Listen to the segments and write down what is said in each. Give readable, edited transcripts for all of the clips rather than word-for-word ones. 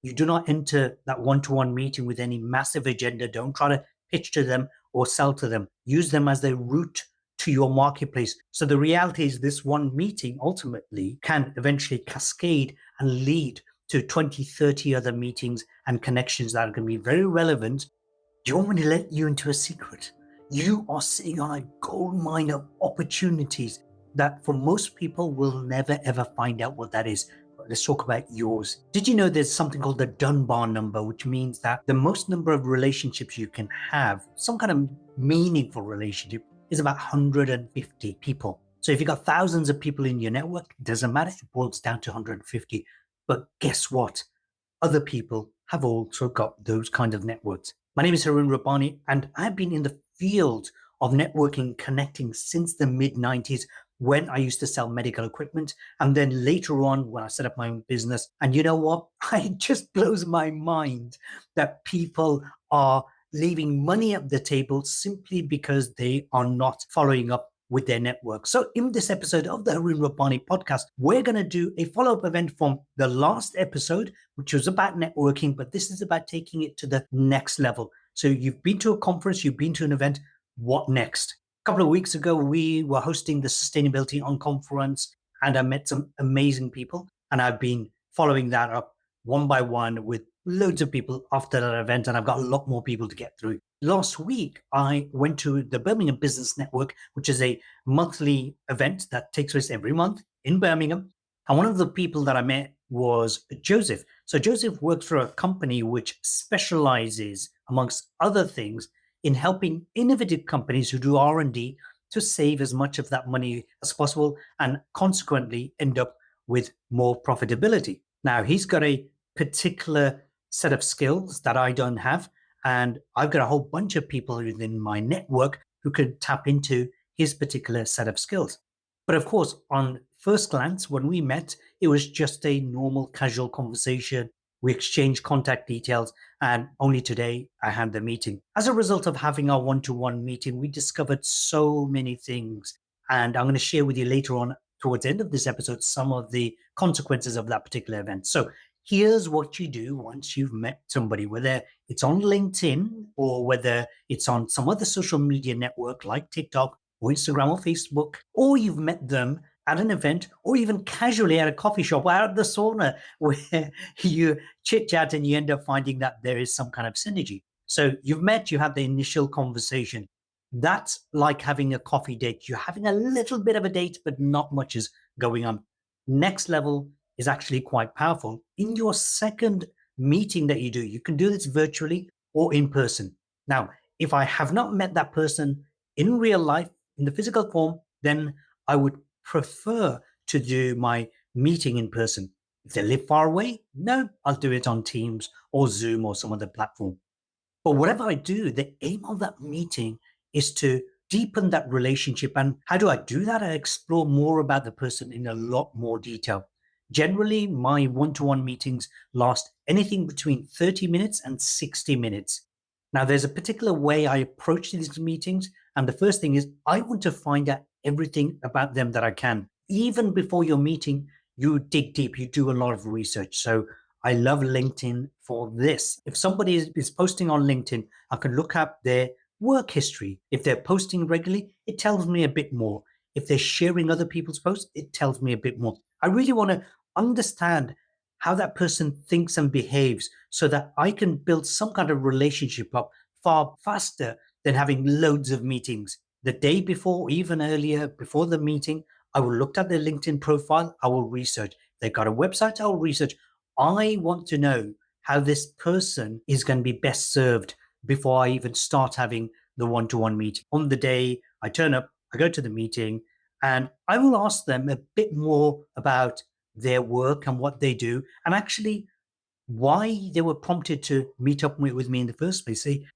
You do not enter that one-to-one meeting with any massive agenda. Don't try to pitch to them or sell to them. Use them as the route to your marketplace. So the reality is this one meeting ultimately can eventually cascade and lead to 20, 30 other meetings and connections that are going to be very relevant. Do you want me to let you into a secret? You are sitting on a gold mine of opportunities that for most people will never ever find out what that is. But let's talk about yours. Did you know there's something called the Dunbar number, which means that the most number of relationships you can have, some kind of meaningful relationship, is about 150 people. So if you've got thousands of people in your network, it doesn't matter, it boils down to 150. But guess what? Other people have also got those kind of networks. My name is Harun Rabbani, and I've been in the field of networking, connecting since the mid-90s when I used to sell medical equipment. And then later on, when I set up my own business. And you know what? It just blows my mind that people are leaving money at the table simply because they are not following up with their network. So in this episode of the Harun Rabbani podcast, we're going to do a follow-up event from the last episode, which was about networking, but this is about taking it to the next level. So you've been to a conference, you've been to an event, what next? A couple of weeks ago, we were hosting the Sustainability On conference, and I met some amazing people, and I've been following that up one by one with loads of people after that event, and I've got a lot more people to get through. Last week, I went to the Birmingham Business Network, which is a monthly event that takes place every month in Birmingham. And one of the people that I met was Joseph. So Joseph works for a company which specializes, amongst other things, in helping innovative companies who do R&D to save as much of that money as possible and consequently end up with more profitability. Now, he's got a particular set of skills that I don't have, and I've got a whole bunch of people within my network who could tap into his particular set of skills. But of course, on first glance, when we met, it was just a normal, casual conversation. We exchanged contact details, and only today I had the meeting. As a result of having our one-to-one meeting, we discovered so many things. And I'm going to share with you later on, towards the end of this episode, some of the consequences of that particular event. So here's what you do once you've met somebody, whether it's on LinkedIn or whether it's on some other social media network like TikTok or Instagram or Facebook, or you've met them at an event or even casually at a coffee shop or out at the sauna where you chit chat and you end up finding that there is some kind of synergy. So you've met, you had the initial conversation. That's like having a coffee date. You're having a little bit of a date, but not much is going on. Next level is actually quite powerful. In your second meeting that you do, you can do this virtually or in person. Now, if I have not met that person in real life, in the physical form, then I would prefer to do my meeting in person. If they live far away, no, I'll do it on Teams or Zoom or some other platform. But whatever I do, the aim of that meeting is to deepen that relationship. And how do I do that? I explore more about the person in a lot more detail. Generally, my one-to-one meetings last anything between 30 minutes and 60 minutes. Now, there's a particular way I approach these meetings. And the first thing is I want to find out everything about them that I can. Even before your meeting, you dig deep, you do a lot of research. So I love LinkedIn for this. If somebody is posting on LinkedIn, I can look up their work history. If they're posting regularly, it tells me a bit more. If they're sharing other people's posts, it tells me a bit more. I really want to understand how that person thinks and behaves so that I can build some kind of relationship up far faster than having loads of meetings. The day before, even earlier, before the meeting, I will look at their LinkedIn profile. I will research. They've got a website. I will research. I want to know how this person is going to be best served before I even start having the one-to-one meeting. On the day I turn up, I go to the meeting, and I will ask them a bit more about their work and what they do, and actually why they were prompted to meet up with me in the first place. See,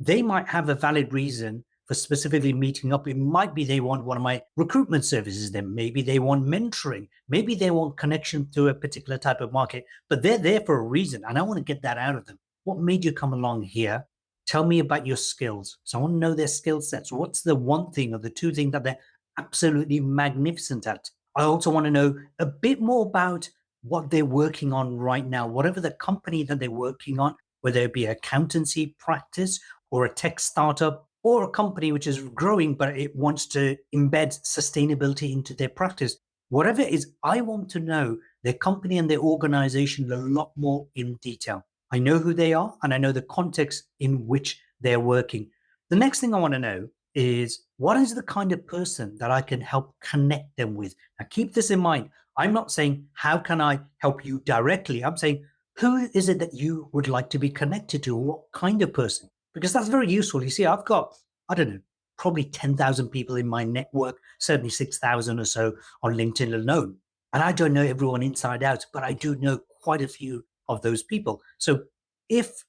they might have a valid reason for specifically meeting up. It might be they want one of my recruitment services, then maybe they want mentoring, maybe they want connection to a particular type of market, but they're there for a reason, and I want to get that out of them. What made you come along here? Tell me about your skills. So I want to know their skill sets. What's the one thing or the two things that they're absolutely magnificent at? I also want to know a bit more about what they're working on right now, whatever the company that they're working on, whether it be accountancy practice or a tech startup or a company which is growing, but it wants to embed sustainability into their practice. Whatever it is, I want to know their company and their organization a lot more in detail. I know who they are and I know the context in which they're working. The next thing I want to know is what is the kind of person that I can help connect them with? Now, keep this in mind. I'm not saying, how can I help you directly? I'm saying, who is it that you would like to be connected to? What kind of person? Because that's very useful. You see, I've got, I don't know, probably 10,000 people in my network, certainly 6,000 or so on LinkedIn alone. And I don't know everyone inside out, but I do know quite a few of those people. So if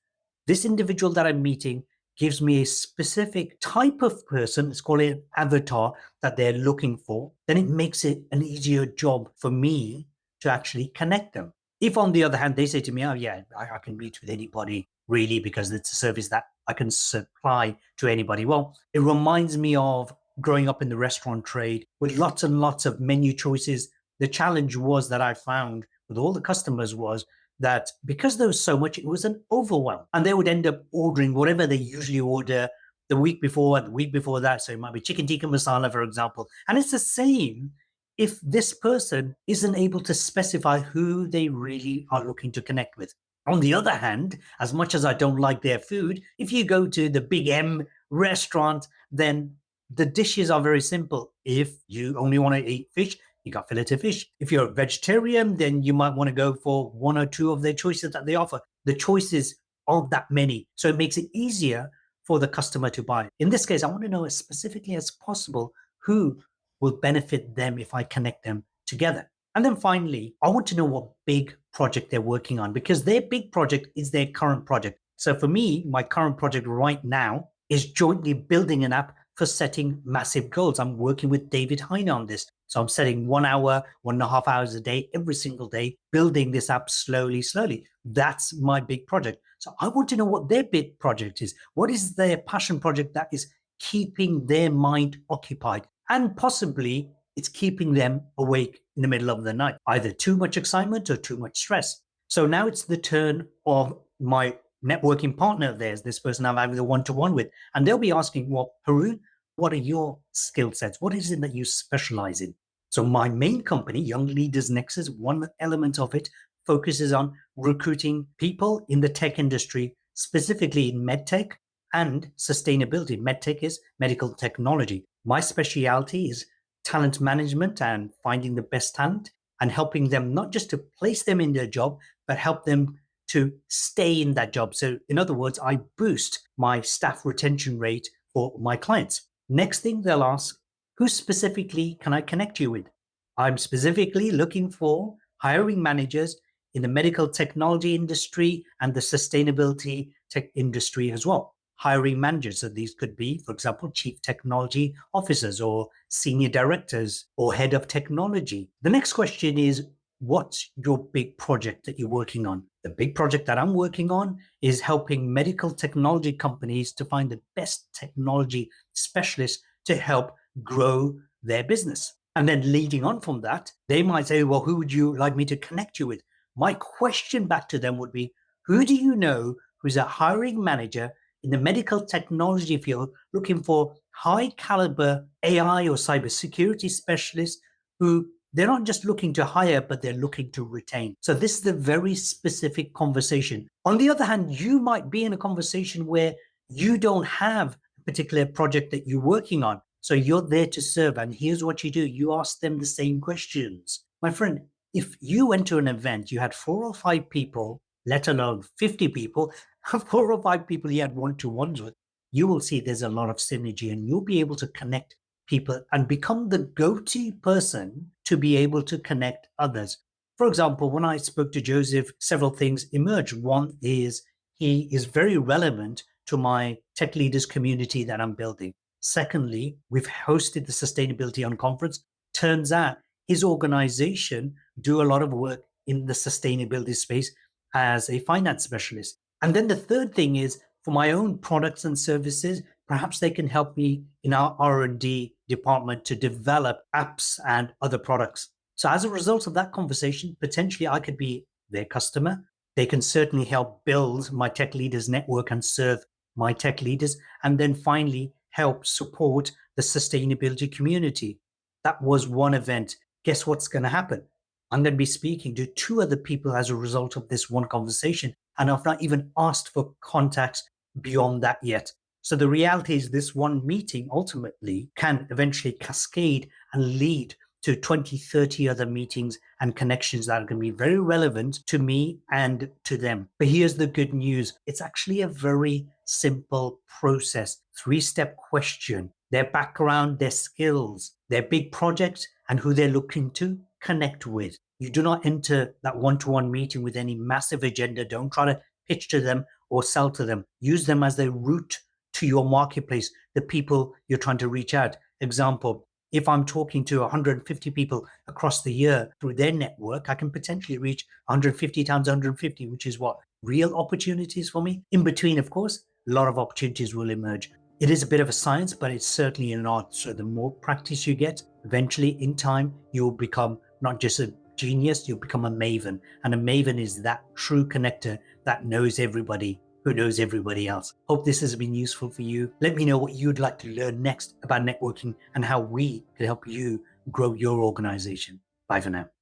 this individual that I'm meeting gives me a specific type of person, let's call it avatar, that they're looking for, then it makes it an easier job for me to actually connect them. If, on the other hand, they say to me, oh, yeah, I can meet with anybody really because it's a service that I can supply to anybody. Well, it reminds me of growing up in the restaurant trade with lots and lots of menu choices. The challenge was that I found with all the customers was that because there was so much, it was an overwhelm. And they would end up ordering whatever they usually order the week before and the week before that. So it might be chicken tikka masala, for example. And it's the same if this person isn't able to specify who they really are looking to connect with. On the other hand, as much as I don't like their food, if you go to the Big M restaurant, then the dishes are very simple. If you only want to eat fish, you got fillet of fish. If you're a vegetarian, then you might want to go for one or two of their choices that they offer. The choices aren't that many. So it makes it easier for the customer to buy. In this case, I want to know as specifically as possible who will benefit them if I connect them together. And then finally, I want to know what big project they're working on because their big project is their current project. So for me, my current project right now is jointly building an app for setting massive goals. I'm working with David Heine on this. So I'm setting 1 hour, 1.5 hours a day, every single day, building this app slowly, slowly. That's my big project. So I want to know what their big project is. What is their passion project that is keeping their mind occupied? And possibly it's keeping them awake in the middle of the night, either too much excitement or too much stress. So now it's the turn of my networking partner of theirs, this person I'm having the one-to-one with, and they'll be asking, well, Harun, what are your skill sets? What is it that you specialize in? So my main company, Young Leaders Nexus, one element of it focuses on recruiting people in the tech industry, specifically in medtech and sustainability. Medtech is medical technology. My specialty is talent management and finding the best talent and helping them not just to place them in their job, but help them to stay in that job. So in other words, I boost my staff retention rate for my clients. Next thing they'll ask, who specifically can I connect you with? I'm specifically looking for hiring managers in the medical technology industry and the sustainability tech industry as well. Hiring managers. So these could be, for example, chief technology officers or senior directors or head of technology. The next question is, what's your big project that you're working on? The big project that I'm working on is helping medical technology companies to find the best technology specialists to help grow their business. And then leading on from that, they might say, well, who would you like me to connect you with? My question back to them would be, who do you know who's a hiring manager in the medical technology field looking for high caliber AI or cybersecurity specialists who they're not just looking to hire, but they're looking to retain. So this is a very specific conversation. On the other hand, you might be in a conversation where you don't have a particular project that you're working on. So you're there to serve. And here's what you do. You ask them the same questions. My friend, if you went to an event, you had 4 or 5 people, let alone 50 people, 4 or 5 people you had one-to-ones with, you will see there's a lot of synergy and you'll be able to connect people and become the go-to person to be able to connect others. For example, when I spoke to Joseph, several things emerged. One is he is very relevant to my tech leaders community that I'm building. Secondly, we've hosted the Sustainability On conference. Turns out his organization do a lot of work in the sustainability space as a finance specialist. And then the third thing is for my own products and services, perhaps they can help me in our R&D department to develop apps and other products. So as a result of that conversation, potentially I could be their customer. They can certainly help build my tech leaders network and serve my tech leaders, and then finally help support the sustainability community. That was one event. Guess what's going to happen? I'm going to be speaking to two other people as a result of this one conversation, and I've not even asked for contacts beyond that yet. So the reality is, this one meeting ultimately can eventually cascade and lead to 20, 30 other meetings and connections that are going to be very relevant to me and to them. But here's the good news. It's actually a very simple process, 3-step question, their background, their skills, their big projects, and who they're looking to connect with. You do not enter that one-to-one meeting with any massive agenda. Don't try to pitch to them or sell to them. Use them as the route to your marketplace, the people you're trying to reach out. Example, if I'm talking to 150 people across the year through their network, I can potentially reach 150 times 150, which is what? Real opportunities for me. In between, of course, a lot of opportunities will emerge. It is a bit of a science, but it's certainly an art. So the more practice you get, eventually in time, you'll become not just a genius, you'll become a maven. And a maven is that true connector that knows everybody who knows everybody else. Hope this has been useful for you. Let me know what you'd like to learn next about networking and how we can help you grow your organization. Bye for now.